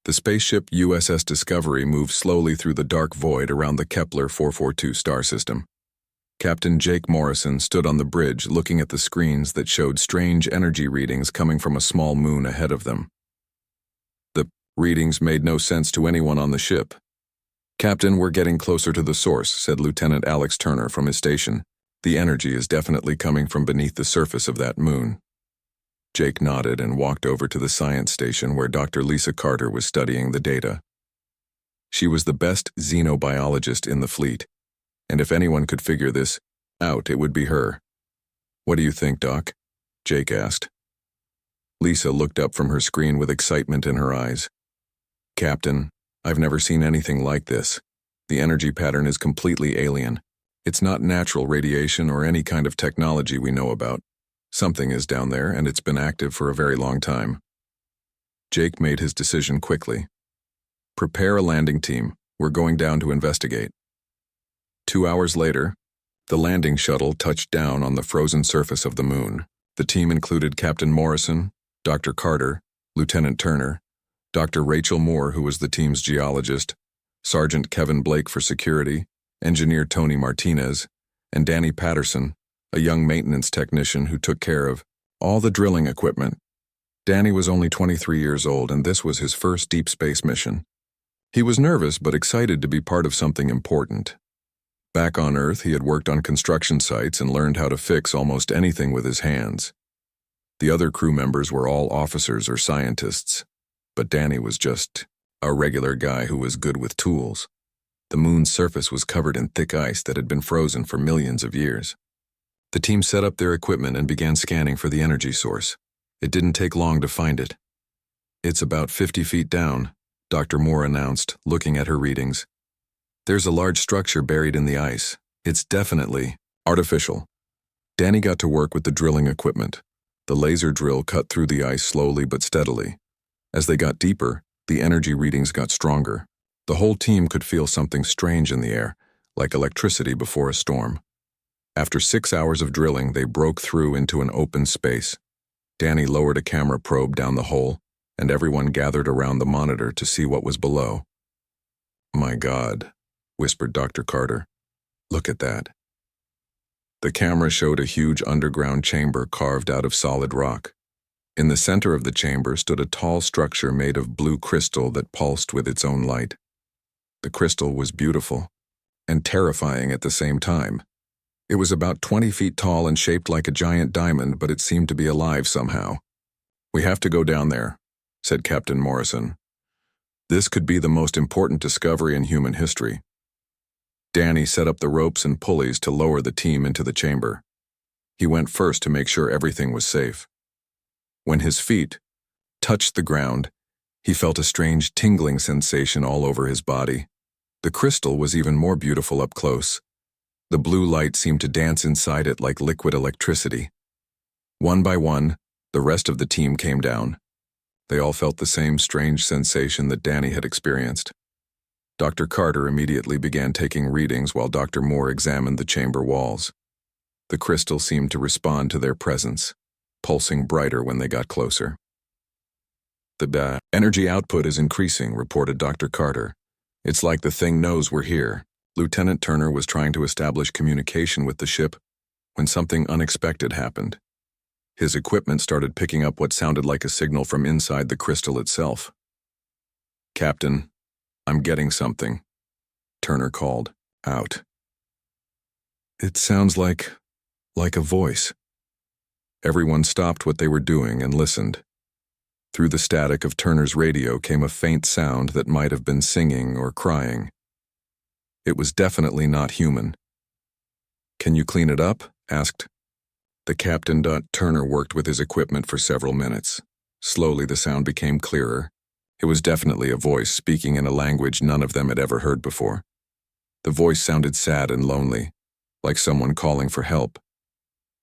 The spaceship USS Discovery moved slowly through the dark void around the Kepler 442 star system. Captain Jake Morrison stood on the bridge looking at the screens that showed strange energy readings coming from a small moon ahead of them. The readings made no sense to anyone on the ship. "Captain, we're getting closer to the source," said Lieutenant Alex Turner from his station. "The energy is definitely coming from beneath the surface of that moon." Jake nodded and walked over to the science station where Dr. Lisa Carter was studying the data. She was the best xenobiologist in the fleet, and if anyone could figure this out, it would be her. "What do you think, Doc?" Jake asked. Lisa looked up from her screen with excitement in her eyes. "Captain, I've never seen anything like this. The energy pattern is completely alien. It's not natural radiation or any kind of technology we know about. Something is down there, and it's been active for a very long time." Jake made his decision quickly. "Prepare a landing team. We're going down to investigate." 2 hours later, the landing shuttle touched down on the frozen surface of the moon. The team included Captain Morrison, Dr. Carter, Lieutenant Turner, Dr. Rachel Moore, who was the team's geologist, Sergeant Kevin Blake for security, Engineer Tony Martinez, and Danny Patterson, a young maintenance technician who took care of all the drilling equipment. Danny was only 23 years old, and this was his first deep space mission. He was nervous but excited to be part of something important. Back on Earth, he had worked on construction sites and learned how to fix almost anything with his hands. The other crew members were all officers or scientists, but Danny was just a regular guy who was good with tools. The moon's surface was covered in thick ice that had been frozen for millions of years. The team set up their equipment and began scanning for the energy source. It didn't take long to find it. "It's about 50 feet down," Dr. Moore announced, looking at her readings. "There's a large structure buried in the ice. It's definitely artificial." Danny got to work with the drilling equipment. The laser drill cut through the ice slowly but steadily. As they got deeper, the energy readings got stronger. The whole team could feel something strange in the air, like electricity before a storm. After 6 hours of drilling, they broke through into an open space. Danny lowered a camera probe down the hole, and everyone gathered around the monitor to see what was below. "My God," whispered Dr. Carter. "Look at that." The camera showed a huge underground chamber carved out of solid rock. In the center of the chamber stood a tall structure made of blue crystal that pulsed with its own light. The crystal was beautiful and terrifying at the same time. It was about 20 feet tall and shaped like a giant diamond, but it seemed to be alive somehow. "We have to go down there," said Captain Morrison. "This could be the most important discovery in human history." Danny set up the ropes and pulleys to lower the team into the chamber. He went first to make sure everything was safe. When his feet touched the ground, he felt a strange tingling sensation all over his body. The crystal was even more beautiful up close. The blue light seemed to dance inside it like liquid electricity. One by one, the rest of the team came down. They all felt the same strange sensation that Danny had experienced. Dr. Carter immediately began taking readings while Dr. Moore examined the chamber walls. The crystal seemed to respond to their presence, pulsing brighter when they got closer. "The energy output is increasing," reported Dr. Carter. "It's like the thing knows we're here." Lieutenant Turner was trying to establish communication with the ship when something unexpected happened. His equipment started picking up what sounded like a signal from inside the crystal itself. "Captain, I'm getting something," Turner called out. "It sounds like a voice." Everyone stopped what they were doing and listened. Through the static of Turner's radio came a faint sound that might have been singing or crying. It was definitely not human. "Can you clean it up?" asked. The captain. Turner worked with his equipment for several minutes. Slowly the sound became clearer. It was definitely a voice speaking in a language none of them had ever heard before. The voice sounded sad and lonely, like someone calling for help.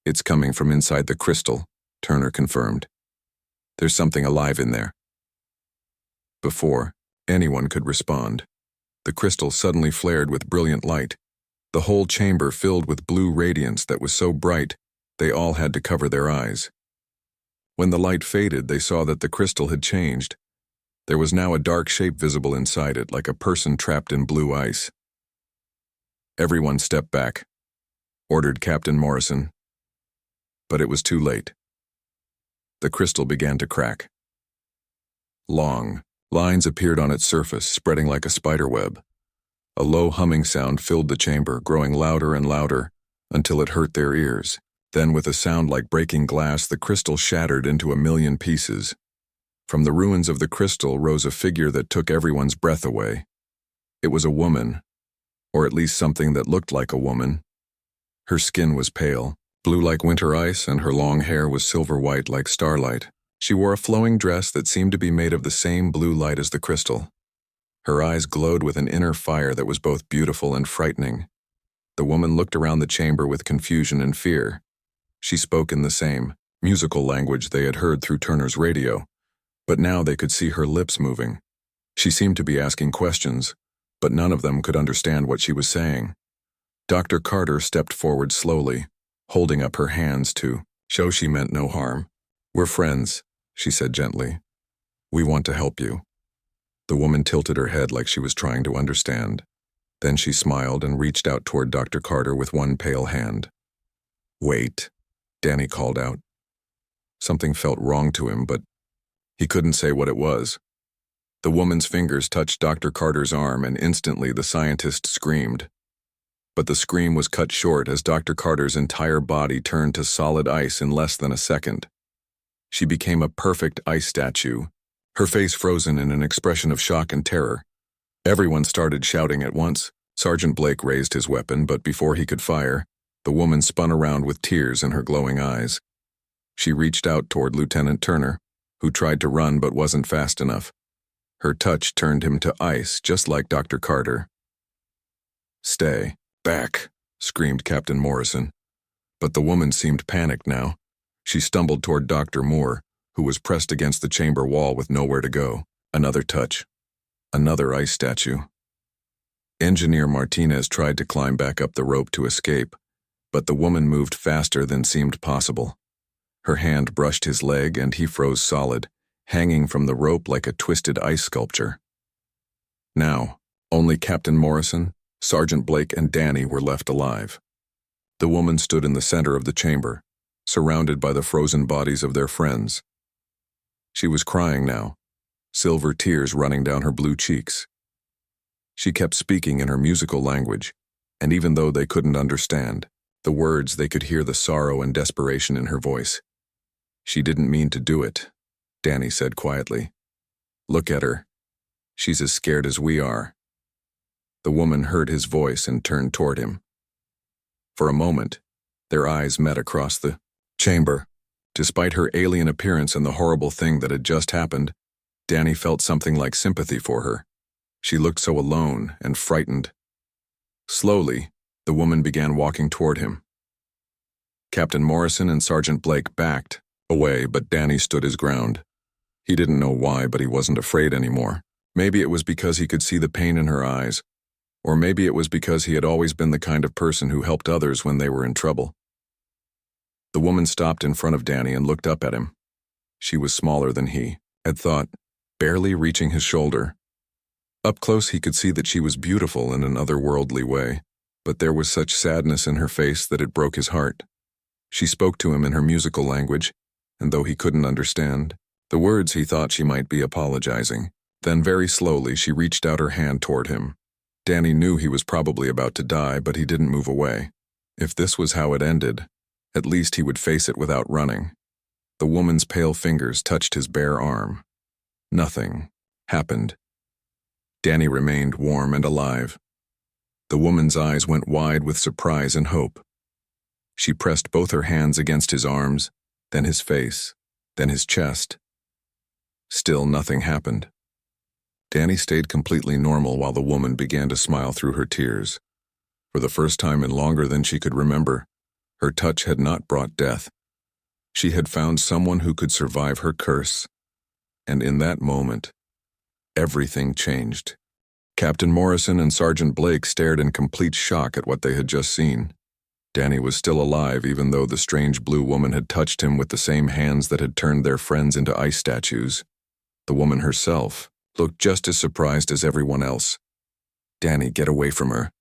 "It's coming from inside the crystal," Turner confirmed. "There's something alive in there." Before anyone could respond, the crystal suddenly flared with brilliant light. The whole chamber filled with blue radiance that was so bright they all had to cover their eyes. When the light faded, they saw that the crystal had changed. There was now a dark shape visible inside it, like a person trapped in blue ice. "Everyone step back," ordered Captain Morrison. But it was too late. The crystal began to crack. Long lines appeared on its surface, spreading like a spider web. A low humming sound filled the chamber, growing louder and louder, until it hurt their ears. Then, with a sound like breaking glass, the crystal shattered into a million pieces. From the ruins of the crystal rose a figure that took everyone's breath away. It was a woman, or at least something that looked like a woman. Her skin was pale, blue like winter ice, and her long hair was silver-white like starlight. She wore a flowing dress that seemed to be made of the same blue light as the crystal. Her eyes glowed with an inner fire that was both beautiful and frightening. The woman looked around the chamber with confusion and fear. She spoke in the same musical language they had heard through Turner's radio, but now they could see her lips moving. She seemed to be asking questions, but none of them could understand what she was saying. Dr. Carter stepped forward slowly, holding up her hands to show she meant no harm. "We're friends," she said gently. "We want to help you." The woman tilted her head like she was trying to understand. Then she smiled and reached out toward Dr. Carter with one pale hand. "Wait," Danny called out. Something felt wrong to him, but he couldn't say what it was. The woman's fingers touched Dr. Carter's arm, and instantly the scientist screamed. But the scream was cut short as Dr. Carter's entire body turned to solid ice in less than a second. She became a perfect ice statue, her face frozen in an expression of shock and terror. Everyone started shouting at once. Sergeant Blake raised his weapon, but before he could fire, the woman spun around with tears in her glowing eyes. She reached out toward Lieutenant Turner, who tried to run but wasn't fast enough. Her touch turned him to ice, just like Dr. Carter. "Stay back," screamed Captain Morrison. But the woman seemed panicked now. She stumbled toward Dr. Moore, who was pressed against the chamber wall with nowhere to go. Another touch. Another ice statue. Engineer Martinez tried to climb back up the rope to escape, but the woman moved faster than seemed possible. Her hand brushed his leg and he froze solid, hanging from the rope like a twisted ice sculpture. Now, only Captain Morrison, Sergeant Blake, and Danny were left alive. The woman stood in the center of the chamber, surrounded by the frozen bodies of their friends. She was crying now, silver tears running down her blue cheeks. She kept speaking in her musical language, and even though they couldn't understand the words, they could hear the sorrow and desperation in her voice. "She didn't mean to do it," Danny said quietly. "Look at her. She's as scared as we are." The woman heard his voice and turned toward him. For a moment, their eyes met across the chamber. Despite her alien appearance and the horrible thing that had just happened, Danny felt something like sympathy for her. She looked so alone and frightened. Slowly, the woman began walking toward him. Captain Morrison and Sergeant Blake backed away, but Danny stood his ground. He didn't know why, but he wasn't afraid anymore. Maybe it was because he could see the pain in her eyes, or maybe it was because he had always been the kind of person who helped others when they were in trouble. The woman stopped in front of Danny and looked up at him. She was smaller than he had thought, barely reaching his shoulder. Up close he could see that she was beautiful in an otherworldly way, but there was such sadness in her face that it broke his heart. She spoke to him in her musical language, and though he couldn't understand the words, he thought she might be apologizing. Then very slowly she reached out her hand toward him. Danny knew he was probably about to die, but he didn't move away. If this was how it ended, at least he would face it without running. The woman's pale fingers touched his bare arm. Nothing happened. Danny remained warm and alive. The woman's eyes went wide with surprise and hope. She pressed both her hands against his arms, then his face, then his chest. Still nothing happened. Danny stayed completely normal while the woman began to smile through her tears. For the first time in longer than she could remember, her touch had not brought death. She had found someone who could survive her curse. And in that moment, everything changed. Captain Morrison and Sergeant Blake stared in complete shock at what they had just seen. Danny was still alive, even though the strange blue woman had touched him with the same hands that had turned their friends into ice statues. The woman herself looked just as surprised as everyone else. "Danny, get away from her,"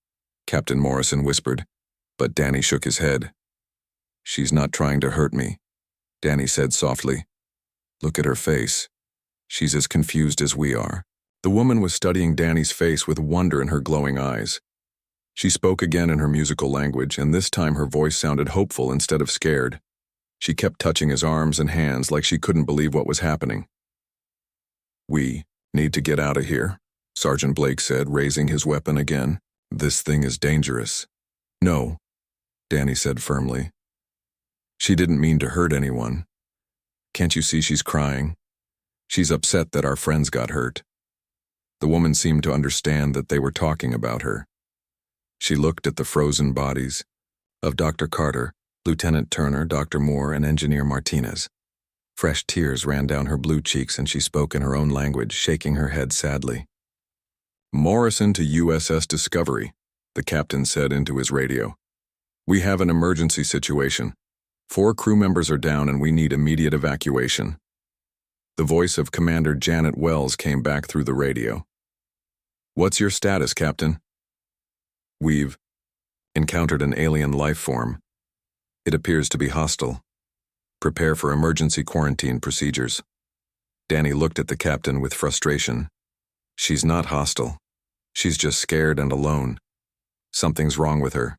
Captain Morrison whispered, but Danny shook his head. "She's not trying to hurt me," Danny said softly. "Look at her face. She's as confused as we are." The woman was studying Danny's face with wonder in her glowing eyes. She spoke again in her musical language, and this time her voice sounded hopeful instead of scared. She kept touching his arms and hands like she couldn't believe what was happening. "We need to get out of here," Sergeant Blake said, raising his weapon again. "This thing is dangerous." "No," Danny said firmly. "She didn't mean to hurt anyone. Can't you see she's crying? She's upset that our friends got hurt." The woman seemed to understand that they were talking about her. She looked at the frozen bodies of Dr. Carter, Lieutenant Turner, Dr. Moore, and Engineer Martinez. Fresh tears ran down her blue cheeks, and she spoke in her own language, shaking her head sadly. "Morrison to USS Discovery," the captain said into his radio. "We have an emergency situation. 4 crew members are down and we need immediate evacuation." The voice of Commander Janet Wells came back through the radio. "What's your status, Captain?" "We've encountered an alien life form. It appears to be hostile. Prepare for emergency quarantine procedures." Danny looked at the captain with frustration. "She's not hostile. She's just scared and alone. Something's wrong with her.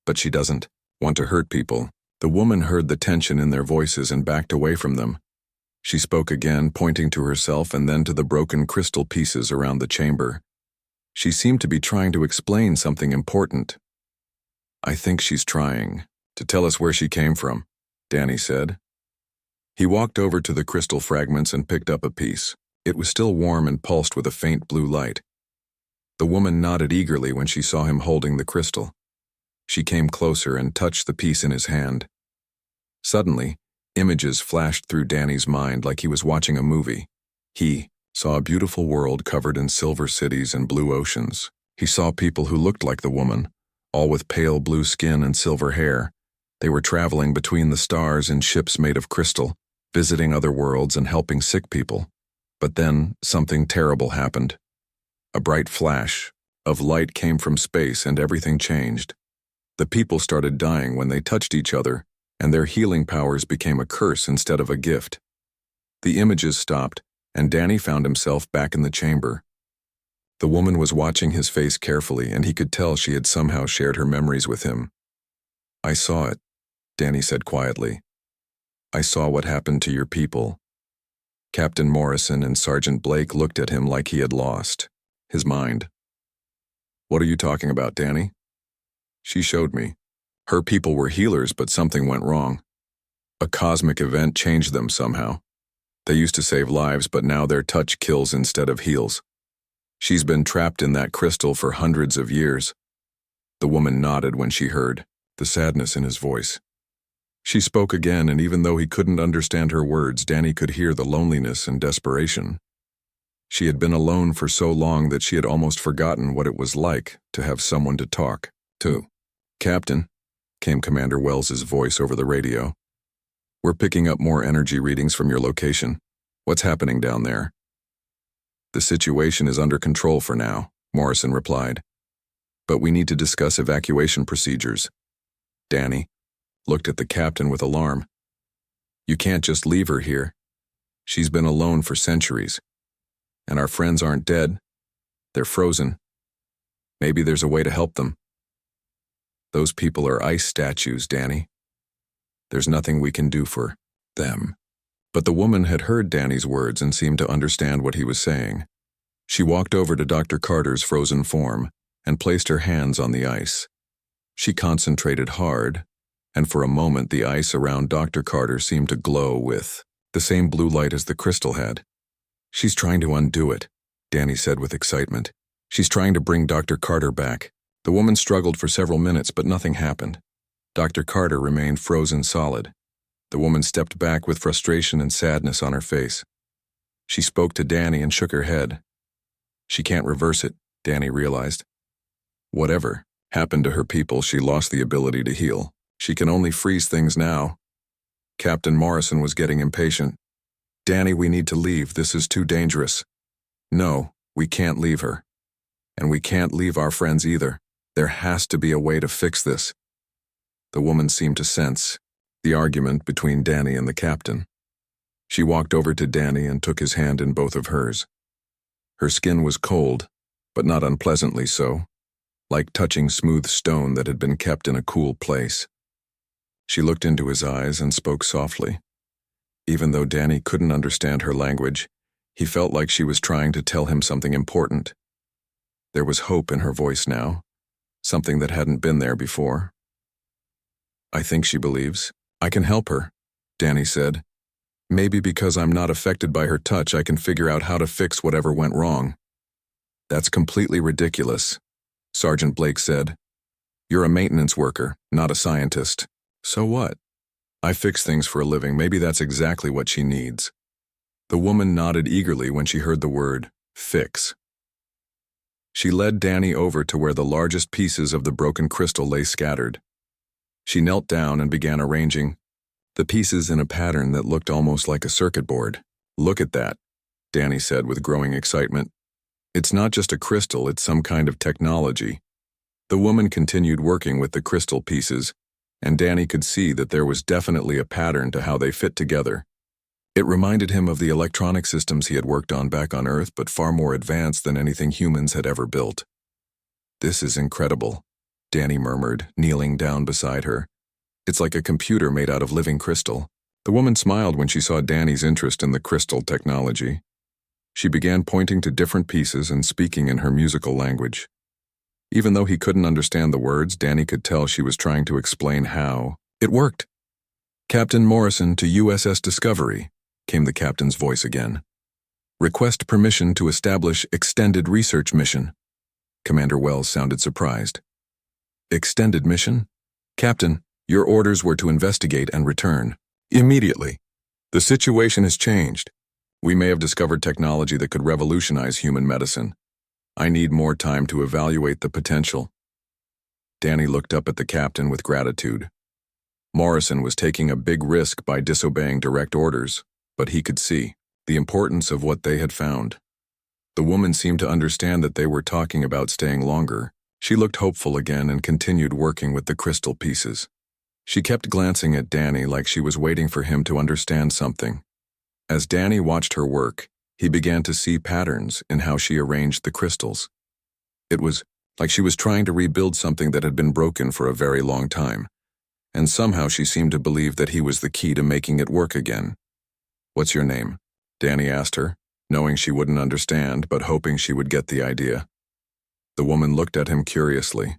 But she doesn't want to hurt people." The woman heard the tension in their voices and backed away from them. She spoke again, pointing to herself and then to the broken crystal pieces around the chamber. She seemed to be trying to explain something important. "I think she's trying to tell us where she came from," Danny said. He walked over to the crystal fragments and picked up a piece. It was still warm and pulsed with a faint blue light. The woman nodded eagerly when she saw him holding the crystal. She came closer and touched the piece in his hand. Suddenly, images flashed through Danny's mind like he was watching a movie. He saw a beautiful world covered in silver cities and blue oceans. He saw people who looked like the woman, all with pale blue skin and silver hair. They were traveling between the stars in ships made of crystal, visiting other worlds and helping sick people. But then something terrible happened. A bright flash of light came from space and everything changed. The people started dying when they touched each other, and their healing powers became a curse instead of a gift. The images stopped, and Danny found himself back in the chamber. The woman was watching his face carefully, and he could tell she had somehow shared her memories with him. "I saw it," Danny said quietly. "I saw what happened to your people." Captain Morrison and Sergeant Blake looked at him like he had lost his mind. "What are you talking about, Danny?" "She showed me. Her people were healers, but something went wrong. A cosmic event changed them somehow. They used to save lives, but now their touch kills instead of heals. She's been trapped in that crystal for hundreds of years." The woman nodded when she heard the sadness in his voice. She spoke again, and even though he couldn't understand her words, Danny could hear the loneliness and desperation. She had been alone for so long that she had almost forgotten what it was like to have someone to talk to. "Captain," came Commander Wells's voice over the radio. "We're picking up more energy readings from your location. What's happening down there?" "The situation is under control for now," Morrison replied. "But we need to discuss evacuation procedures." Danny looked at the captain with alarm. "You can't just leave her here. She's been alone for centuries. And our friends aren't dead. They're frozen. Maybe there's a way to help them." "Those people are ice statues, Danny. There's nothing we can do for them." But the woman had heard Danny's words and seemed to understand what he was saying. She walked over to Dr. Carter's frozen form and placed her hands on the ice. She concentrated hard, and for a moment the ice around Dr. Carter seemed to glow with the same blue light as the crystal had. "She's trying to undo it," Danny said with excitement. "She's trying to bring Dr. Carter back." The woman struggled for several minutes, but nothing happened. Dr. Carter remained frozen solid. The woman stepped back with frustration and sadness on her face. She spoke to Danny and shook her head. She can't reverse it, Danny realized. Whatever happened to her people, she lost the ability to heal. She can only freeze things now. Captain Morrison was getting impatient. "Danny, we need to leave. This is too dangerous." No, we can't leave her. And we can't leave our friends either. There has to be a way to fix this. The woman seemed to sense the argument between Danny and the captain. She walked over to Danny and took his hand in both of hers. Her skin was cold, but not unpleasantly so, like touching smooth stone that had been kept in a cool place. She looked into his eyes and spoke softly. Even though Danny couldn't understand her language, he felt like she was trying to tell him something important. There was hope in her voice now, something that hadn't been there before. I think she believes. I can help her, Danny said. Maybe because I'm not affected by her touch, I can figure out how to fix whatever went wrong. That's completely ridiculous, Sergeant Blake said. You're a maintenance worker, not a scientist. So what? I fix things for a living. Maybe that's exactly what she needs. The woman nodded eagerly when she heard the word, fix. She led Danny over to where the largest pieces of the broken crystal lay scattered. She knelt down and began arranging the pieces in a pattern that looked almost like a circuit board. Look at that, Danny said with growing excitement. It's not just a crystal, it's some kind of technology. The woman continued working with the crystal pieces, and Danny could see that there was definitely a pattern to how they fit together. It reminded him of the electronic systems he had worked on back on Earth, but far more advanced than anything humans had ever built. This is incredible, Danny murmured, kneeling down beside her. It's like a computer made out of living crystal. The woman smiled when she saw Danny's interest in the crystal technology. She began pointing to different pieces and speaking in her musical language. Even though he couldn't understand the words, Danny could tell she was trying to explain how it worked. Captain Morrison to USS Discovery, came the captain's voice again. Request permission to establish extended research mission. Commander Wells sounded surprised. Extended mission? Captain, your orders were to investigate and return. Immediately. The situation has changed. We may have discovered technology that could revolutionize human medicine. I need more time to evaluate the potential. Danny looked up at the captain with gratitude. Morrison was taking a big risk by disobeying direct orders, but he could see the importance of what they had found. The woman seemed to understand that they were talking about staying longer. She looked hopeful again and continued working with the crystal pieces. She kept glancing at Danny like she was waiting for him to understand something. As Danny watched her work, he began to see patterns in how she arranged the crystals. It was like she was trying to rebuild something that had been broken for a very long time, and somehow she seemed to believe that he was the key to making it work again. What's your name? Danny asked her, knowing she wouldn't understand but hoping she would get the idea. The woman looked at him curiously.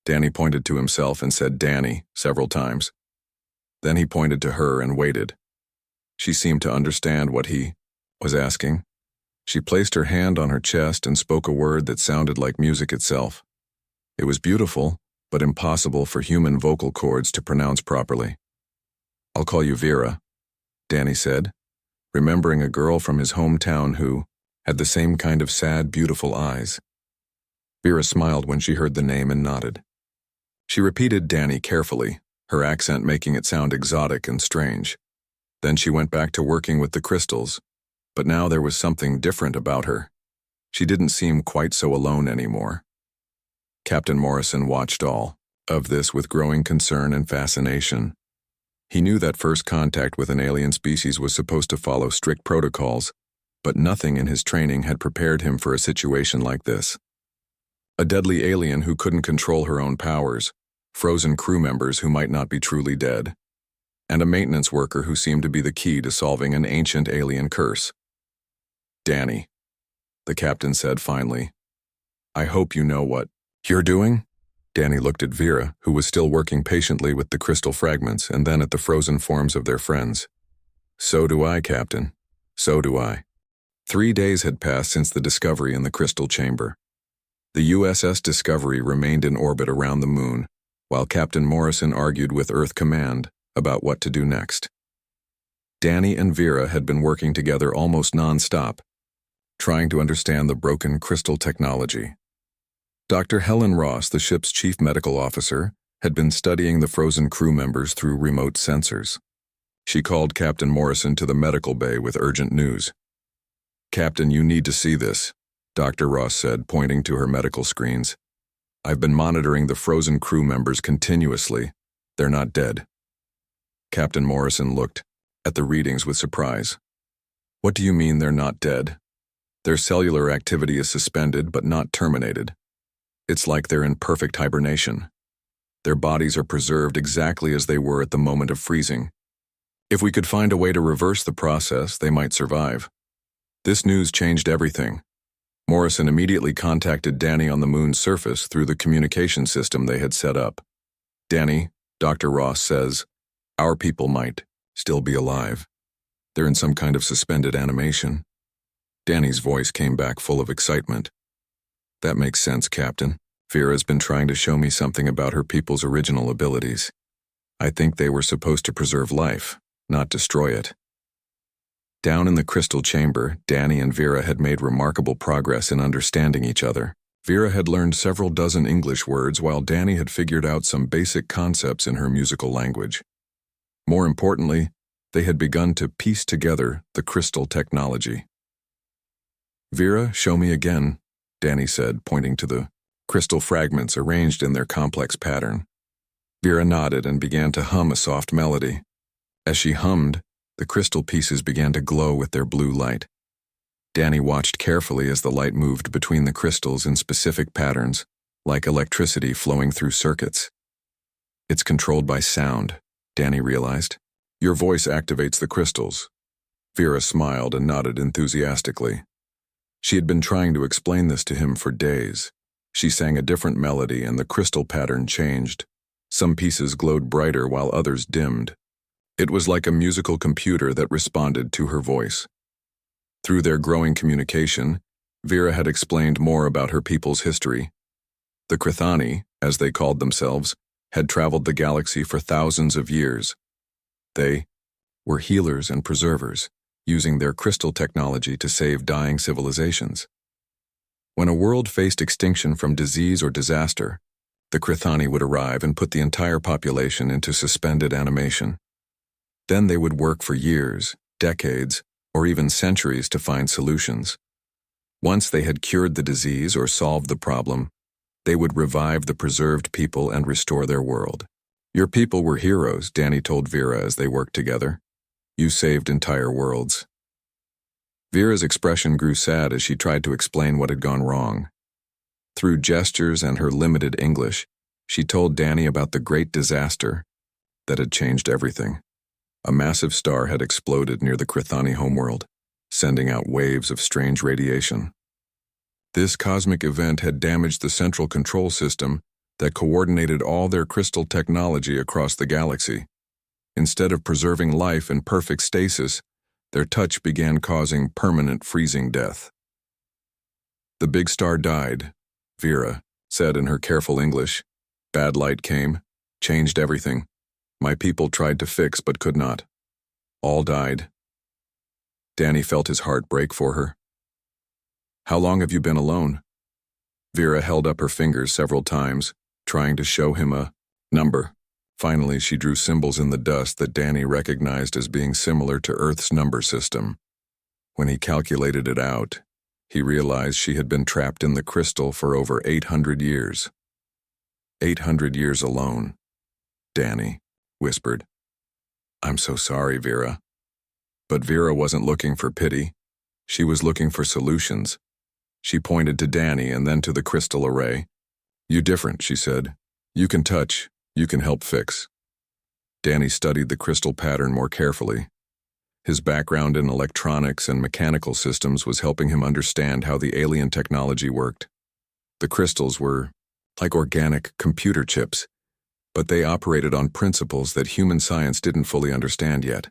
Danny pointed to himself and said Danny several times. Then he pointed to her and waited. She seemed to understand what he was asking. She placed her hand on her chest and spoke a word that sounded like music itself. It was beautiful, but impossible for human vocal cords to pronounce properly. I'll call you Vera, Danny said, remembering a girl from his hometown who had the same kind of sad, beautiful eyes. Vera smiled when she heard the name and nodded. She repeated Danny carefully, her accent making it sound exotic and strange. Then she went back to working with the crystals, but now there was something different about her. She didn't seem quite so alone anymore. Captain Morrison watched all of this with growing concern and fascination. He knew that first contact with an alien species was supposed to follow strict protocols, but nothing in his training had prepared him for a situation like this. A deadly alien who couldn't control her own powers, frozen crew members who might not be truly dead, and a maintenance worker who seemed to be the key to solving an ancient alien curse. Danny, the captain said finally, I hope you know what you're doing? Danny looked at Vera, who was still working patiently with the crystal fragments, and then at the frozen forms of their friends. So do I, Captain. So do I. 3 days had passed since the discovery in the crystal chamber. The USS Discovery remained in orbit around the moon, while Captain Morrison argued with Earth Command about what to do next. Danny and Vera had been working together almost non-stop, trying to understand the broken crystal technology. Dr. Helen Ross, the ship's chief medical officer, had been studying the frozen crew members through remote sensors. She called Captain Morrison to the medical bay with urgent news. "Captain, you need to see this," Dr. Ross said, pointing to her medical screens. "I've been monitoring the frozen crew members continuously. They're not dead." Captain Morrison looked at the readings with surprise. "What do you mean they're not dead?" "Their cellular activity is suspended but not terminated. It's like they're in perfect hibernation. Their bodies are preserved exactly as they were at the moment of freezing. If we could find a way to reverse the process, they might survive." This news changed everything. Morrison immediately contacted Danny on the moon's surface through the communication system they had set up. "Danny, Dr. Ross says, our people might still be alive. They're in some kind of suspended animation." Danny's voice came back full of excitement. "That makes sense, Captain. Vera's been trying to show me something about her people's original abilities. I think they were supposed to preserve life, not destroy it." Down in the crystal chamber, Danny and Vera had made remarkable progress in understanding each other. Vera had learned several dozen English words while Danny had figured out some basic concepts in her musical language. More importantly, they had begun to piece together the crystal technology. "Vera, show me again," Danny said, pointing to the crystal fragments arranged in their complex pattern. Vera nodded and began to hum a soft melody. As she hummed, the crystal pieces began to glow with their blue light. Danny watched carefully as the light moved between the crystals in specific patterns, like electricity flowing through circuits. "It's controlled by sound," Danny realized. "Your voice activates the crystals." Vera smiled and nodded enthusiastically. She had been trying to explain this to him for days. She sang a different melody and the crystal pattern changed. Some pieces glowed brighter while others dimmed. It was like a musical computer that responded to her voice. Through their growing communication, Vera had explained more about her people's history. The Krithani, as they called themselves, had traveled the galaxy for thousands of years. They were healers and preservers, using their crystal technology to save dying civilizations. When a world faced extinction from disease or disaster, the Krithani would arrive and put the entire population into suspended animation. Then they would work for years, decades, or even centuries to find solutions. Once they had cured the disease or solved the problem, they would revive the preserved people and restore their world. "Your people were heroes," Danny told Vera as they worked together. "You saved entire worlds." Vera's expression grew sad as she tried to explain what had gone wrong. Through gestures and her limited English, she told Danny about the great disaster that had changed everything. A massive star had exploded near the Krithani homeworld, sending out waves of strange radiation. This cosmic event had damaged the central control system that coordinated all their crystal technology across the galaxy. Instead of preserving life in perfect stasis, their touch began causing permanent freezing death. "The big star died," Vera said in her careful English. "Bad light came, changed everything. My people tried to fix but could not. All died." Danny felt his heart break for her. "How long have you been alone?" Vera held up her fingers several times, trying to show him a number. Finally, she drew symbols in the dust that Danny recognized as being similar to Earth's number system. When he calculated it out, he realized she had been trapped in the crystal for over 800 years. 800 years alone, Danny whispered. "I'm so sorry, Vera." But Vera wasn't looking for pity. She was looking for solutions. She pointed to Danny and then to the crystal array. "You different," she said. "You can touch. You can help fix." Danny studied the crystal pattern more carefully. His background in electronics and mechanical systems was helping him understand how the alien technology worked. The crystals were like organic computer chips, but they operated on principles that human science didn't fully understand yet.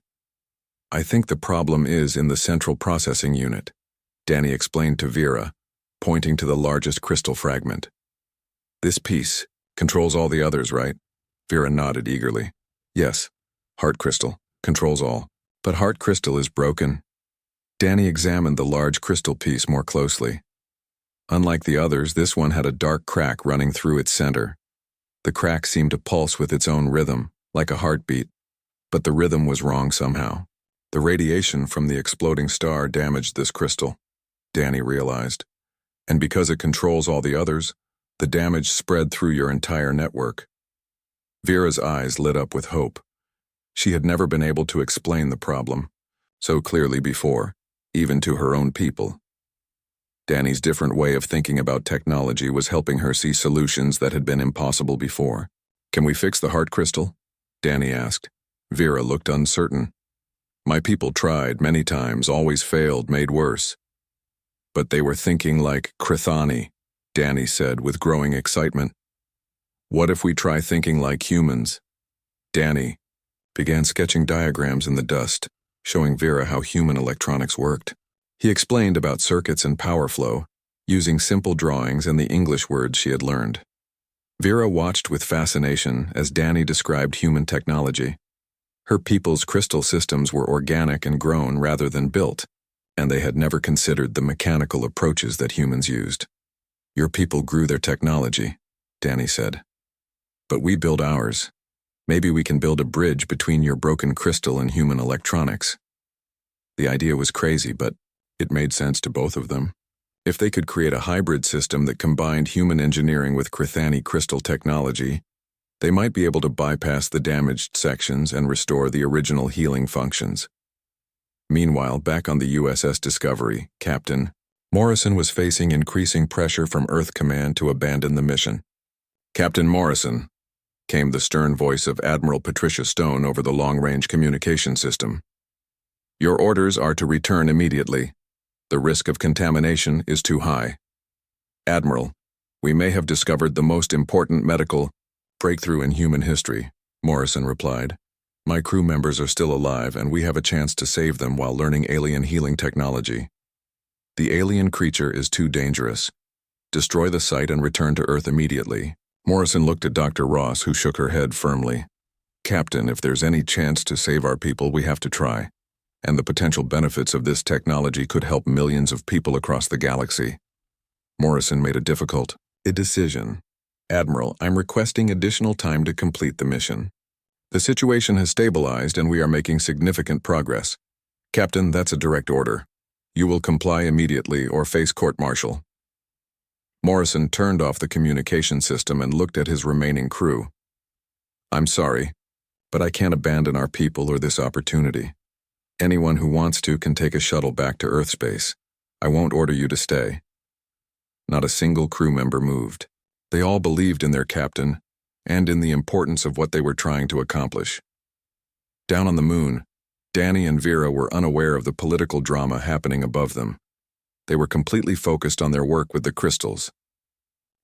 "I think the problem is in the central processing unit," Danny explained to Vera, pointing to the largest crystal fragment. "This piece controls all the others, right?" Vera nodded eagerly. "Yes, heart crystal controls all. But heart crystal is broken." Danny examined the large crystal piece more closely. Unlike the others, this one had a dark crack running through its center. The crack seemed to pulse with its own rhythm, like a heartbeat. But the rhythm was wrong somehow. The radiation from the exploding star damaged this crystal. Danny realized. And because it controls all the others, the damage spread through your entire network. Vera's eyes lit up with hope. She had never been able to explain the problem so clearly before, even to her own people. Danny's different way of thinking about technology was helping her see solutions that had been impossible before. "Can we fix the heart crystal?" Danny asked. Vera looked uncertain. "My people tried many times, always failed, made worse." "But they were thinking like Crithani," Danny said with growing excitement. "What if we try thinking like humans?" Danny began sketching diagrams in the dust, showing Vera how human electronics worked. He explained about circuits and power flow, using simple drawings and the English words she had learned. Vera watched with fascination as Danny described human technology. Her people's crystal systems were organic and grown rather than built, and they had never considered the mechanical approaches that humans used. "Your people grew their technology," Danny said. "But we build ours. Maybe we can build a bridge between your broken crystal and human electronics." The idea was crazy, but it made sense to both of them. If they could create a hybrid system that combined human engineering with Crithani crystal technology, they might be able to bypass the damaged sections and restore the original healing functions. Meanwhile, back on the USS Discovery, Captain Morrison was facing increasing pressure from Earth Command to abandon the mission. "Captain Morrison," came the stern voice of Admiral Patricia Stone over the long-range communication system. "Your orders are to return immediately. The risk of contamination is too high." "Admiral, we may have discovered the most important medical breakthrough in human history," Morrison replied. "My crew members are still alive and we have a chance to save them while learning alien healing technology. The alien creature is too dangerous. Destroy the site and return to Earth immediately." Morrison looked at Dr. Ross, who shook her head firmly. "Captain, if there's any chance to save our people, we have to try. And the potential benefits of this technology could help millions of people across the galaxy." Morrison made a difficult decision. "Admiral, I'm requesting additional time to complete the mission. The situation has stabilized and we are making significant progress. Captain, that's a direct order. You will comply immediately or face court-martial." Morrison turned off the communication system and looked at his remaining crew. "I'm sorry, but I can't abandon our people or this opportunity. Anyone who wants to can take a shuttle back to Earth space. I won't order you to stay." Not a single crew member moved. They all believed in their captain and in the importance of what they were trying to accomplish. Down on the moon, Danny and Vera were unaware of the political drama happening above them. They were completely focused on their work with the crystals.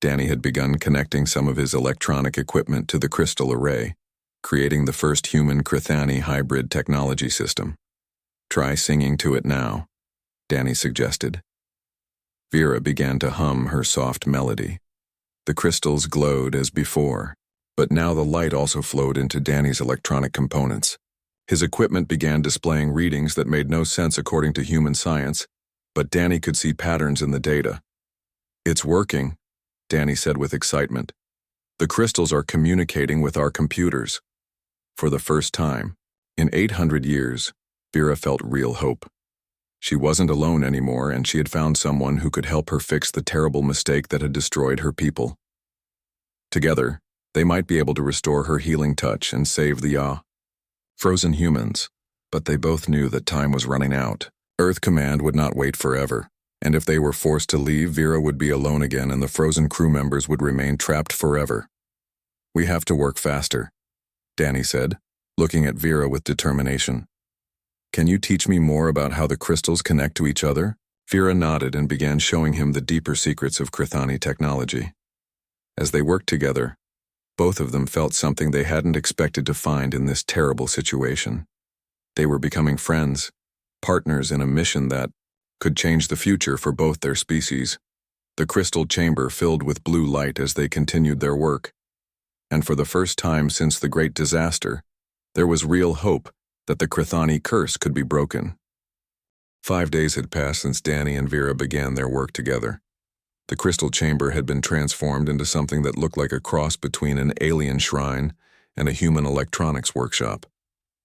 Danny had begun connecting some of his electronic equipment to the crystal array, creating the first human Crithani hybrid technology system. "Try singing to it now," Danny suggested. Vera began to hum her soft melody. The crystals glowed as before, but now the light also flowed into Danny's electronic components. His equipment began displaying readings that made no sense according to human science, but Danny could see patterns in the data. "It's working," Danny said with excitement. "The crystals are communicating with our computers." For the first time, in 800 years, Vera felt real hope. She wasn't alone anymore, and she had found someone who could help her fix the terrible mistake that had destroyed her people. Together, they might be able to restore her healing touch and save the frozen humans. But they both knew that time was running out. Earth Command would not wait forever, and if they were forced to leave, Vera would be alone again and the frozen crew members would remain trapped forever. "We have to work faster," Danny said, looking at Vera with determination. "Can you teach me more about how the crystals connect to each other?" Vera nodded and began showing him the deeper secrets of Crithani technology. As they worked together, both of them felt something they hadn't expected to find in this terrible situation. They were becoming friends, partners in a mission that could change the future for both their species. The crystal chamber filled with blue light as they continued their work. And for the first time since the Great Disaster, there was real hope that the Crithani curse could be broken. 5 days had passed since Danny and Vera began their work together. The crystal chamber had been transformed into something that looked like a cross between an alien shrine and a human electronics workshop.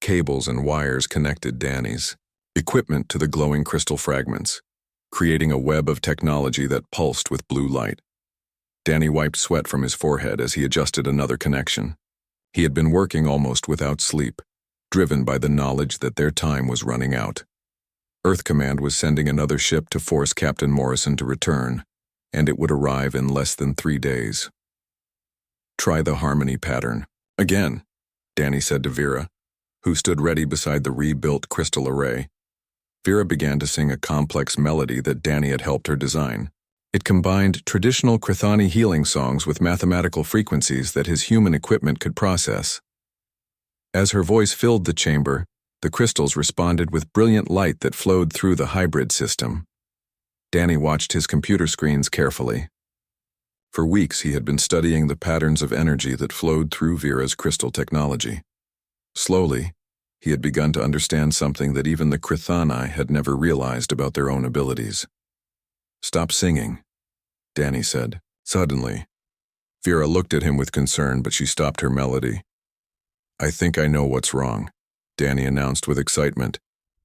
Cables and wires connected Danny's equipment to the glowing crystal fragments. creating a web of technology that pulsed with blue light. Danny wiped sweat from his forehead as he adjusted another connection. He had been working almost without sleep, driven by the knowledge that their time was running out. Earth Command was sending another ship to force Captain Morrison to return, and it would arrive in less than 3 days. Try the harmony pattern. Again, Danny said to Vera, who stood ready beside the rebuilt crystal array. Vera began to sing a complex melody that Danny had helped her design. It combined traditional Crithani healing songs with mathematical frequencies that his human equipment could process. As her voice filled the chamber, the crystals responded with brilliant light that flowed through the hybrid system. Danny watched his computer screens carefully. For weeks he had been studying the patterns of energy that flowed through Vera's crystal technology. Slowly, he had begun to understand something that even the Crithani had never realized about their own abilities. "Stop singing," Danny said. Suddenly, Vera looked at him with concern, but she stopped her melody. "I think I know what's wrong," Danny announced with excitement.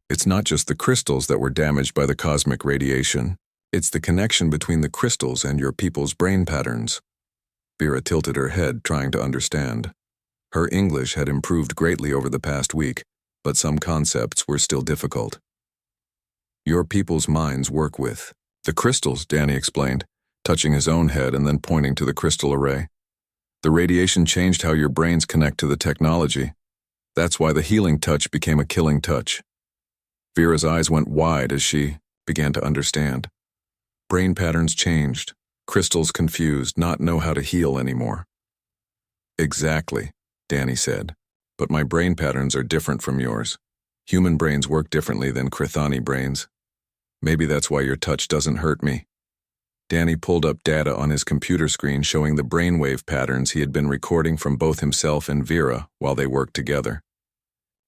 "It's not just the crystals that were damaged by the cosmic radiation. It's the connection between the crystals and your people's brain patterns." Vera tilted her head, trying to understand. Her English had improved greatly over the past week, but some concepts were still difficult. "Your people's minds work with the crystals," Danny explained, touching his own head and then pointing to the crystal array. "The radiation changed how your brains connect to the technology. That's why the healing touch became a killing touch." Vera's eyes went wide as she began to understand. Brain patterns changed, crystals confused, not know how to heal anymore. "Exactly," Danny said, "but my brain patterns are different from yours. Human brains work differently than Crithani brains. Maybe that's why your touch doesn't hurt me." Danny pulled up data on his computer screen showing the brainwave patterns he had been recording from both himself and Vera while they worked together.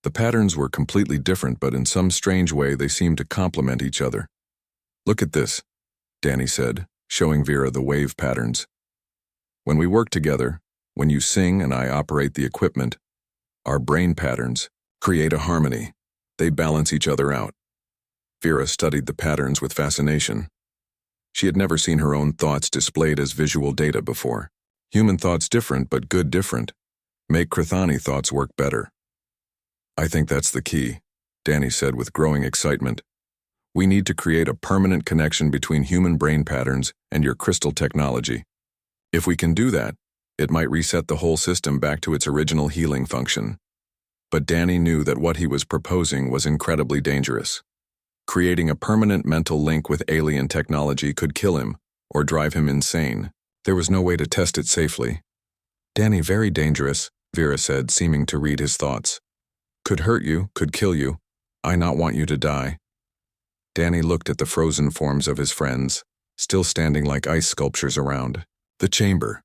The patterns were completely different, but in some strange way they seemed to complement each other. "Look at this," Danny said, showing Vera the wave patterns. "When we work together, when you sing and I operate the equipment, our brain patterns create a harmony. They balance each other out." Vera studied the patterns with fascination. She had never seen her own thoughts displayed as visual data before. Human thoughts different, but good different. Make Crithani thoughts work better. "I think that's the key," Danny said with growing excitement. "We need to create a permanent connection between human brain patterns and your crystal technology. If we can do that, it might reset the whole system back to its original healing function." But Danny knew that what he was proposing was incredibly dangerous. Creating a permanent mental link with alien technology could kill him or drive him insane. There was no way to test it safely. "Danny, very dangerous," Vera said, seeming to read his thoughts. "Could hurt you, could kill you. I not want you to die." Danny looked at the frozen forms of his friends, still standing like ice sculptures around the chamber.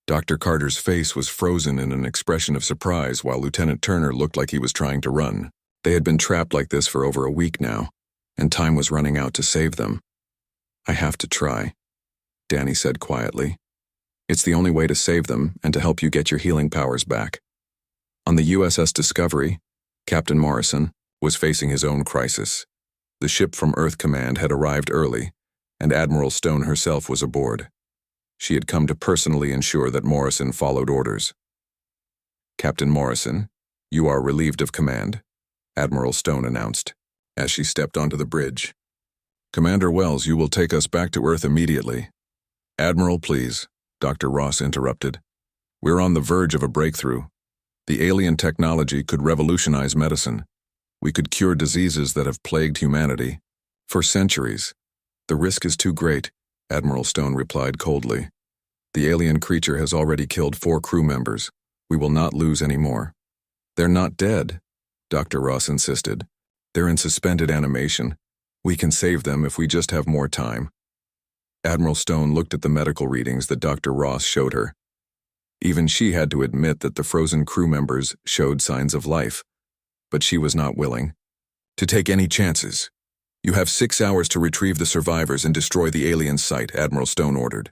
Dr. Carter's face was frozen in an expression of surprise while Lieutenant Turner looked like he was trying to run. They had been trapped like this for over a week now, and time was running out to save them. "I have to try," Danny said quietly. "It's the only way to save them and to help you get your healing powers back." On the USS Discovery, Captain Morrison was facing his own crisis. The ship from Earth Command had arrived early, and Admiral Stone herself was aboard. She had come to personally ensure that Morrison followed orders. "Captain Morrison, you are relieved of command," Admiral Stone announced, as she stepped onto the bridge. "Commander Wells, you will take us back to Earth immediately." "Admiral, please," Dr. Ross interrupted. "We're on the verge of a breakthrough. The alien technology could revolutionize medicine. We could cure diseases that have plagued humanity for centuries." "The risk is too great," Admiral Stone replied coldly. "The alien creature has already killed 4 crew members. We will not lose any more." "They're not dead," Dr. Ross insisted. "They're in suspended animation. We can save them if we just have more time." Admiral Stone looked at the medical readings that Dr. Ross showed her. Even she had to admit that the frozen crew members showed signs of life, but she was not willing to take any chances. "You have 6 hours to retrieve the survivors and destroy the alien site," Admiral Stone ordered.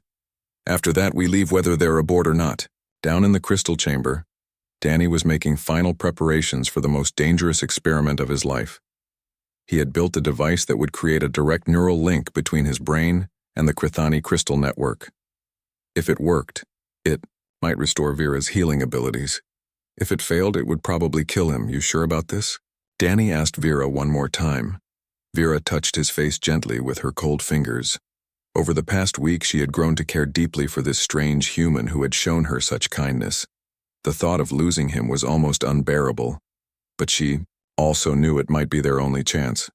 "After that, we leave whether they're aboard or not." Down in the crystal chamber, Danny was making final preparations for the most dangerous experiment of his life. He had built a device that would create a direct neural link between his brain and the Krithani crystal network. If it worked, it might restore Vera's healing abilities. If it failed, it would probably kill him. You sure about this? Danny asked Vera one more time. Vera touched his face gently with her cold fingers. Over the past week, she had grown to care deeply for this strange human who had shown her such kindness. The thought of losing him was almost unbearable, but she also knew it might be their only chance.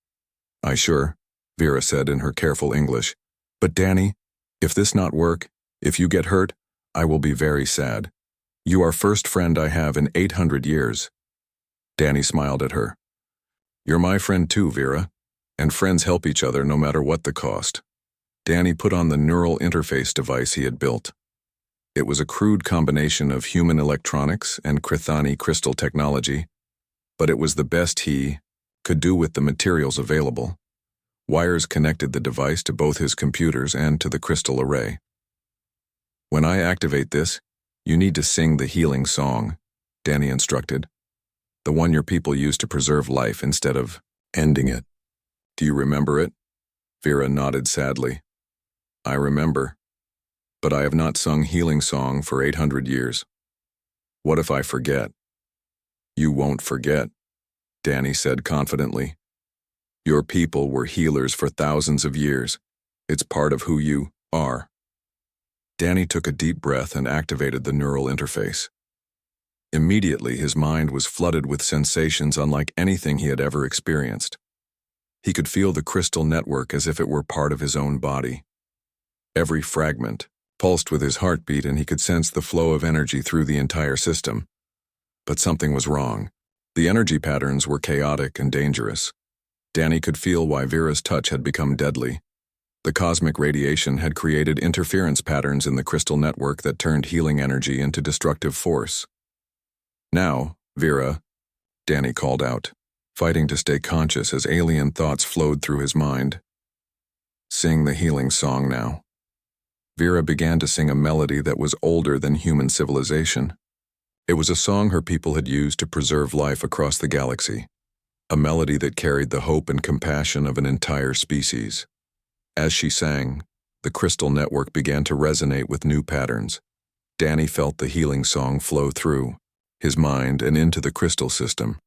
"I sure," Vera said in her careful English. "But Danny, if this not work, if you get hurt, I will be very sad. You are first friend I have in 800 years. Danny smiled at her. "You're my friend too, Vera, and friends help each other no matter what the cost." Danny put on the neural interface device he had built. It was a crude combination of human electronics and Krithani crystal technology, but it was the best he could do with the materials available. Wires connected the device to both his computers and to the crystal array. "When I activate this, you need to sing the healing song," Danny instructed. "The one your people use to preserve life instead of ending it. Do you remember it?" Vera nodded sadly. "I remember, but I have not sung healing song for 800 years. What if I forget?" "You won't forget," Danny said confidently. "Your people were healers for thousands of years. It's part of who you are." Danny took a deep breath and activated the neural interface. Immediately, his mind was flooded with sensations unlike anything he had ever experienced. He could feel the crystal network as if it were part of his own body. Every fragment pulsed with his heartbeat, and he could sense the flow of energy through the entire system. But something was wrong. The energy patterns were chaotic and dangerous. Danny could feel why Vera's touch had become deadly. The cosmic radiation had created interference patterns in the crystal network that turned healing energy into destructive force. "Now, Vera," Danny called out, fighting to stay conscious as alien thoughts flowed through his mind. "Sing the healing song now." Vera began to sing a melody that was older than human civilization. It was a song her people had used to preserve life across the galaxy, a melody that carried the hope and compassion of an entire species. As she sang, the crystal network began to resonate with new patterns. Danny felt the healing song flow through his mind and into the crystal system.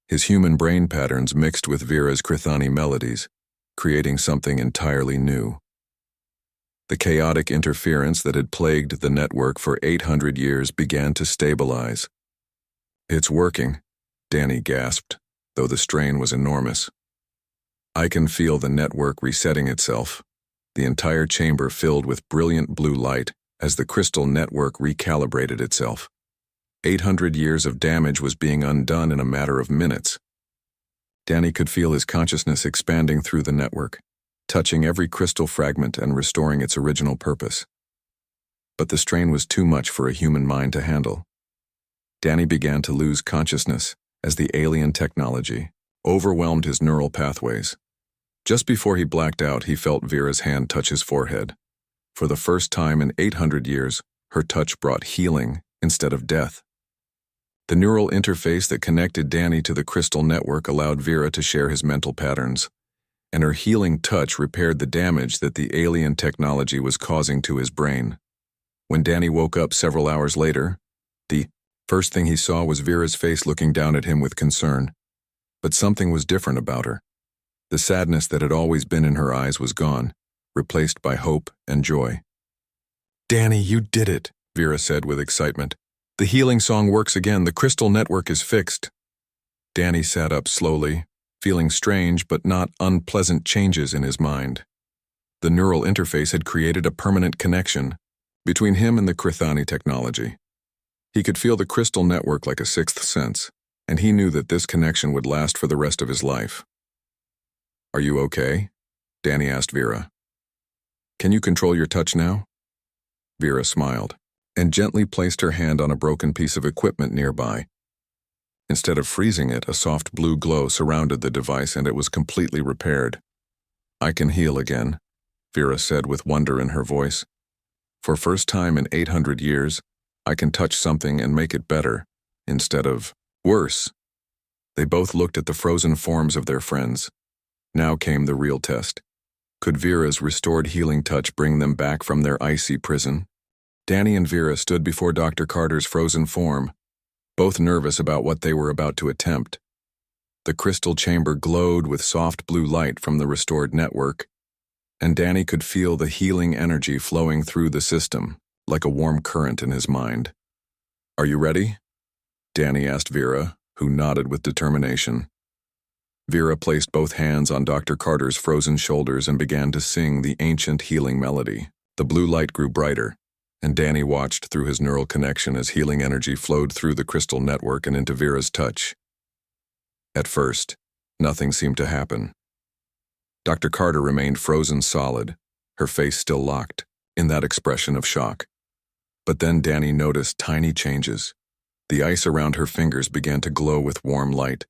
His human brain patterns mixed with Vera's Krithani melodies, creating something entirely new. The chaotic interference that had plagued the network for 800 years began to stabilize. "It's working," Danny gasped, though the strain was enormous. "I can feel the network resetting itself," the entire chamber filled with brilliant blue light as the crystal network recalibrated itself. 800 years of damage was being undone in a matter of minutes. Danny could feel his consciousness expanding through the network, touching every crystal fragment and restoring its original purpose. But the strain was too much for a human mind to handle. Danny began to lose consciousness as the alien technology overwhelmed his neural pathways. Just before he blacked out, he felt Vera's hand touch his forehead. For the first time in 800 years, her touch brought healing instead of death. The neural interface that connected Danny to the crystal network allowed Vera to share his mental patterns, and her healing touch repaired the damage that the alien technology was causing to his brain. When Danny woke up several hours later, the first thing he saw was Vera's face looking down at him with concern. But something was different about her. The sadness that had always been in her eyes was gone, replaced by hope and joy. "Danny, you did it," Vera said with excitement. "The healing song works again. The crystal network is fixed." Danny sat up slowly, feeling strange but not unpleasant changes in his mind. The neural interface had created a permanent connection between him and the Krithani technology. He could feel the crystal network like a sixth sense, and he knew that this connection would last for the rest of his life. "Are you okay?" Danny asked Vera. "Can you control your touch now?" Vera smiled and gently placed her hand on a broken piece of equipment nearby. Instead of freezing it, a soft blue glow surrounded the device and it was completely repaired. "I can heal again," Vera said with wonder in her voice. "For first time in 800 years, I can touch something and make it better, instead of worse." They both looked at the frozen forms of their friends, Now came the real test. Could Vera's restored healing touch bring them back from their icy prison? Danny and Vera stood before Dr. Carter's frozen form, both nervous about what they were about to attempt. The crystal chamber glowed with soft blue light from the restored network, and Danny could feel the healing energy flowing through the system, like a warm current in his mind. "Are you ready?" Danny asked Vera, who nodded with determination. Vera placed both hands on Dr. Carter's frozen shoulders and began to sing the ancient healing melody. The blue light grew brighter, and Danny watched through his neural connection as healing energy flowed through the crystal network and into Vera's touch. At first, nothing seemed to happen. Dr. Carter remained frozen solid, her face still locked, in that expression of shock. But then Danny noticed tiny changes. The ice around her fingers began to glow with warm light,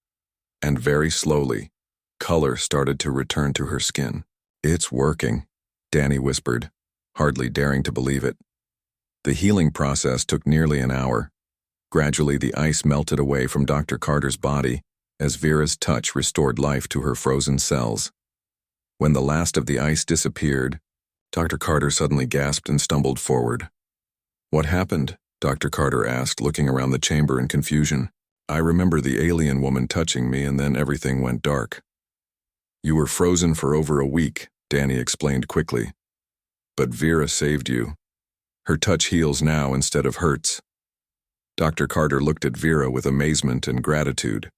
and very slowly, color started to return to her skin. "It's working," Danny whispered, hardly daring to believe it. The healing process took nearly an hour. Gradually, the ice melted away from Dr. Carter's body as Vera's touch restored life to her frozen cells. When the last of the ice disappeared, Dr. Carter suddenly gasped and stumbled forward. "What happened?" Dr. Carter asked, looking around the chamber in confusion. "I remember the alien woman touching me, and then everything went dark." "You were frozen for over a week," Danny explained quickly. "But Vera saved you. Her touch heals now instead of hurts." Dr. Carter looked at Vera with amazement and gratitude.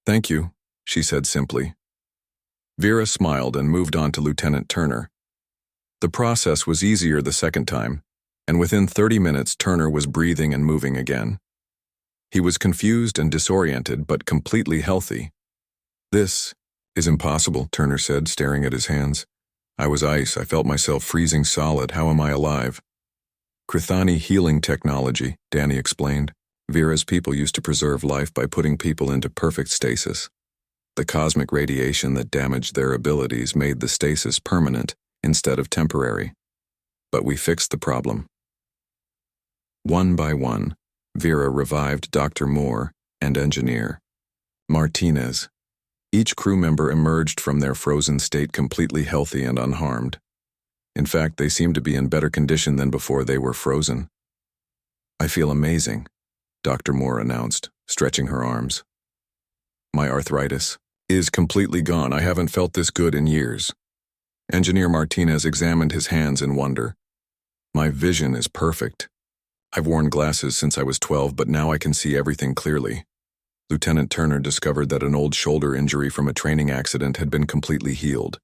"Thank you," she said simply. Vera smiled and moved on to Lieutenant Turner. The process was easier the second time, and within 30 minutes Turner was breathing and moving again. He was confused and disoriented, but completely healthy. "This is impossible," Turner said, staring at his hands. "I was ice. I felt myself freezing solid. How am I alive?" "Krithani healing technology," Danny explained. "Vera's people used to preserve life by putting people into perfect stasis. The cosmic radiation that damaged their abilities made the stasis permanent instead of temporary. But we fixed the problem." One by one, Vera revived Dr. Moore and Engineer Martinez. Each crew member emerged from their frozen state completely healthy and unharmed. In fact, they seemed to be in better condition than before they were frozen. "I feel amazing," Dr. Moore announced, stretching her arms. "My arthritis is completely gone. I haven't felt this good in years." Engineer Martinez examined his hands in wonder. "My vision is perfect. I've worn glasses since I was 12, but now I can see everything clearly." Lieutenant Turner discovered that an old shoulder injury from a training accident had been completely healed.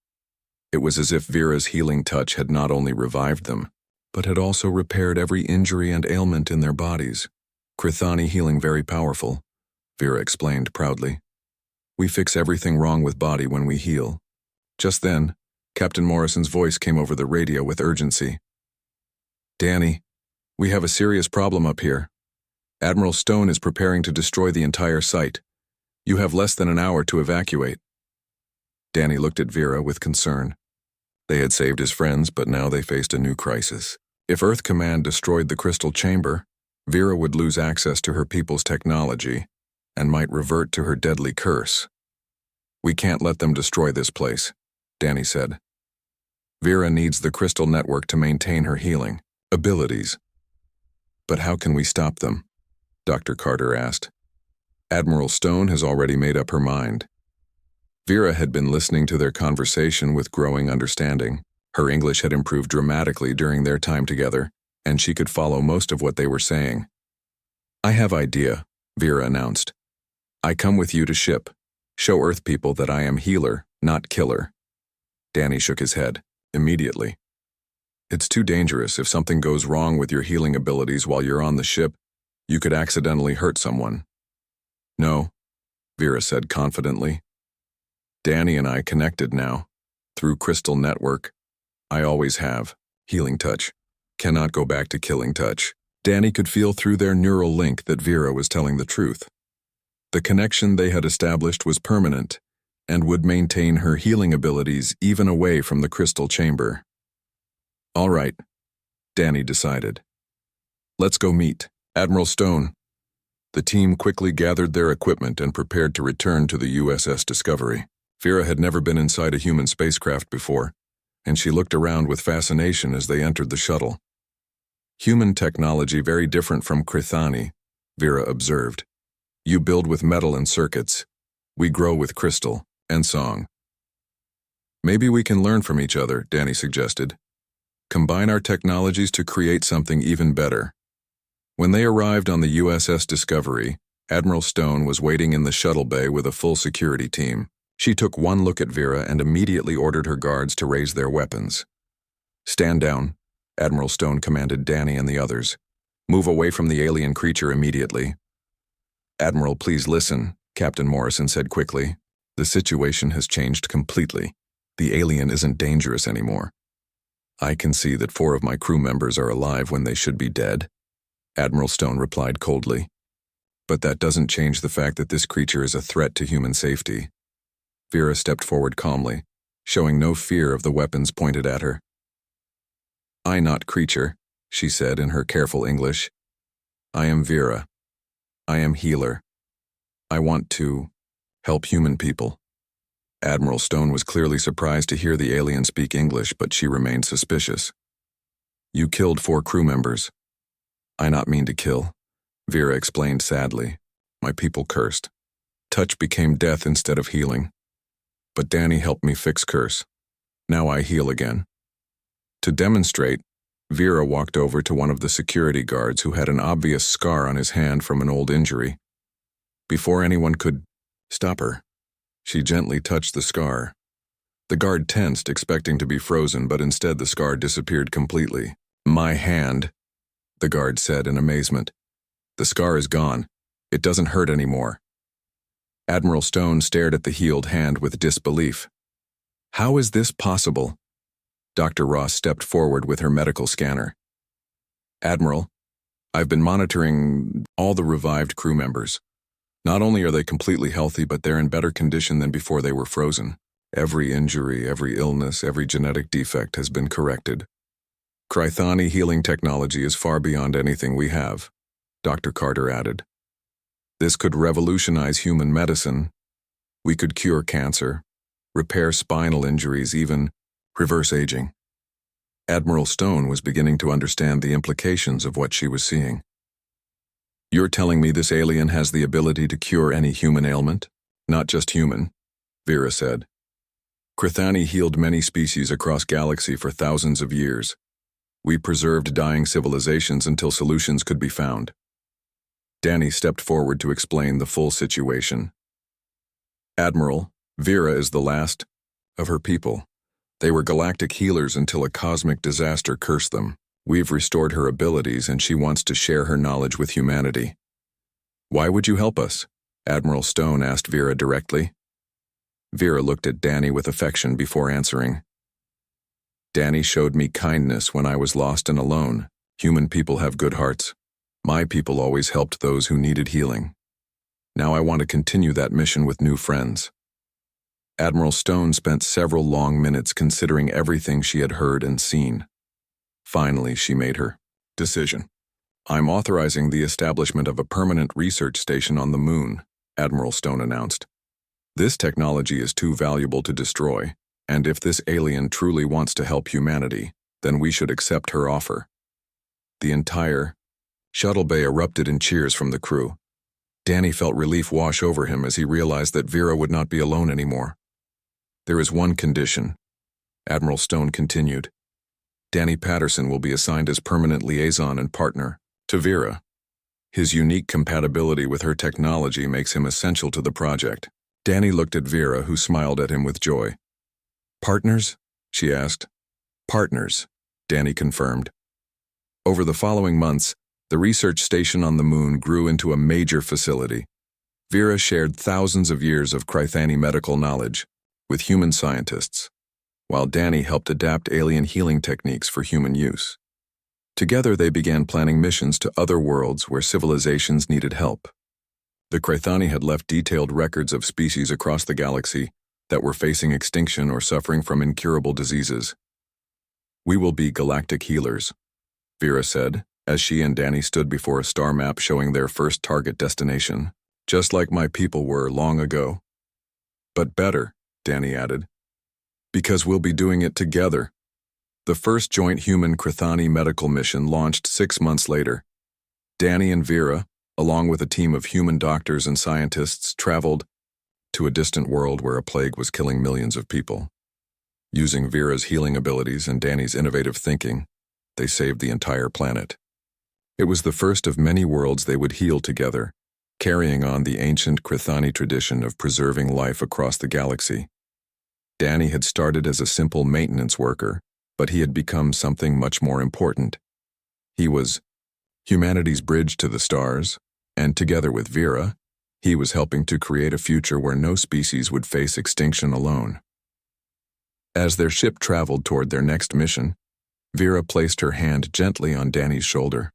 It was as if Vera's healing touch had not only revived them, but had also repaired every injury and ailment in their bodies. "Krithani healing very powerful," Vera explained proudly. "We fix everything wrong with body when we heal." Just then, Captain Morrison's voice came over the radio with urgency. "Danny, we have a serious problem up here. Admiral Stone is preparing to destroy the entire site. You have less than an hour to evacuate." Danny looked at Vera with concern. They had saved his friends, but now they faced a new crisis. If Earth Command destroyed the crystal chamber, Vera would lose access to her people's technology and might revert to her deadly curse. "We can't let them destroy this place," Danny said. "Vera needs the crystal network to maintain her healing abilities." "But how can we stop them?" Dr. Carter asked. "Admiral Stone has already made up her mind." Vera had been listening to their conversation with growing understanding. Her English had improved dramatically during their time together, and she could follow most of what they were saying. "I have idea," Vera announced. "I come with you to ship. Show Earth people that I am healer, not killer." Danny shook his head, immediately. "It's too dangerous. If something goes wrong with your healing abilities while you're on the ship, you could accidentally hurt someone." "No," Vera said confidently. "Danny and I connected now. Through Crystal Network. I always have. Healing touch. Cannot go back to killing touch." Danny could feel through their neural link that Vera was telling the truth. The connection they had established was permanent and would maintain her healing abilities even away from the crystal chamber. "All right," Danny decided. "Let's go meet Admiral Stone." The team quickly gathered their equipment and prepared to return to the USS Discovery. Vera had never been inside a human spacecraft before, and she looked around with fascination as they entered the shuttle. Human technology very different from Krithani, Vera observed. You build with metal and circuits. We grow with crystal and song. Maybe we can learn from each other, Danny suggested. Combine our technologies to create something even better. When they arrived on the USS Discovery, Admiral Stone was waiting in the shuttle bay with a full security team. She took one look at Vera and immediately ordered her guards to raise their weapons. Stand down, Admiral Stone commanded Danny and the others. Move away from the alien creature immediately. Admiral, please listen, Captain Morrison said quickly. The situation has changed completely. The alien isn't dangerous anymore. I can see that 4 of my crew members are alive when they should be dead, Admiral Stone replied coldly. But that doesn't change the fact that this creature is a threat to human safety. Vera stepped forward calmly, showing no fear of the weapons pointed at her. I not creature, she said in her careful English. I am Vera. I am healer. I want to help human people. Admiral Stone was clearly surprised to hear the alien speak English, but she remained suspicious. You killed 4 crew members. I not mean to kill, Vera explained sadly. My people cursed. Touch became death instead of healing. But Danny helped me fix curse. Now I heal again. To demonstrate, Vera walked over to one of the security guards who had an obvious scar on his hand from an old injury. Before anyone could stop her, she gently touched the scar. The guard tensed, expecting to be frozen, but instead the scar disappeared completely. My hand, the guard said in amazement. The scar is gone. It doesn't hurt anymore. Admiral Stone stared at the healed hand with disbelief. How is this possible? Dr. Ross stepped forward with her medical scanner. Admiral, I've been monitoring all the revived crew members. Not only are they completely healthy, but they're in better condition than before they were frozen. Every injury, every illness, every genetic defect has been corrected. Krithani healing technology is far beyond anything we have, Dr. Carter added. This could revolutionize human medicine. We could cure cancer, repair spinal injuries, even reverse aging. Admiral Stone was beginning to understand the implications of what she was seeing. You're telling me this alien has the ability to cure any human ailment? Not just human, Vera said. Krithani healed many species across galaxy for thousands of years. We preserved dying civilizations until solutions could be found. Danny stepped forward to explain the full situation. Admiral, Vera is the last of her people. They were galactic healers until a cosmic disaster cursed them. We've restored her abilities and she wants to share her knowledge with humanity. Why would you help us? Admiral Stone asked Vera directly. Vera looked at Danny with affection before answering. Danny showed me kindness when I was lost and alone. Human people have good hearts. My people always helped those who needed healing. Now I want to continue that mission with new friends. Admiral Stone spent several long minutes considering everything she had heard and seen. Finally, she made her decision. I'm authorizing the establishment of a permanent research station on the moon, Admiral Stone announced. This technology is too valuable to destroy, and if this alien truly wants to help humanity, then we should accept her offer. The entire shuttle bay erupted in cheers from the crew. Danny felt relief wash over him as he realized that Vera would not be alone anymore. There is one condition, Admiral Stone continued. Danny Patterson will be assigned as permanent liaison and partner to Vera. His unique compatibility with her technology makes him essential to the project. Danny looked at Vera, who smiled at him with joy. Partners? She asked. Partners, Danny confirmed. Over the following months, the research station on the moon grew into a major facility. Vera shared thousands of years of Krithani medical knowledge with human scientists, while Danny helped adapt alien healing techniques for human use. Together they began planning missions to other worlds where civilizations needed help. The Krithani had left detailed records of species across the galaxy that were facing extinction or suffering from incurable diseases. We will be galactic healers, Vera said, as she and Danny stood before a star map showing their first target destination, just like my people were long ago. But better, Danny added. Because we'll be doing it together. The first joint human Krathani medical mission launched 6 months later. Danny and Vera, along with a team of human doctors and scientists, traveled to a distant world where a plague was killing millions of people. Using Vera's healing abilities and Danny's innovative thinking, they saved the entire planet. It was the first of many worlds they would heal together, carrying on the ancient Krathani tradition of preserving life across the galaxy. Danny had started as a simple maintenance worker, but he had become something much more important. He was humanity's bridge to the stars, and together with Vera, he was helping to create a future where no species would face extinction alone. As their ship traveled toward their next mission, Vera placed her hand gently on Danny's shoulder.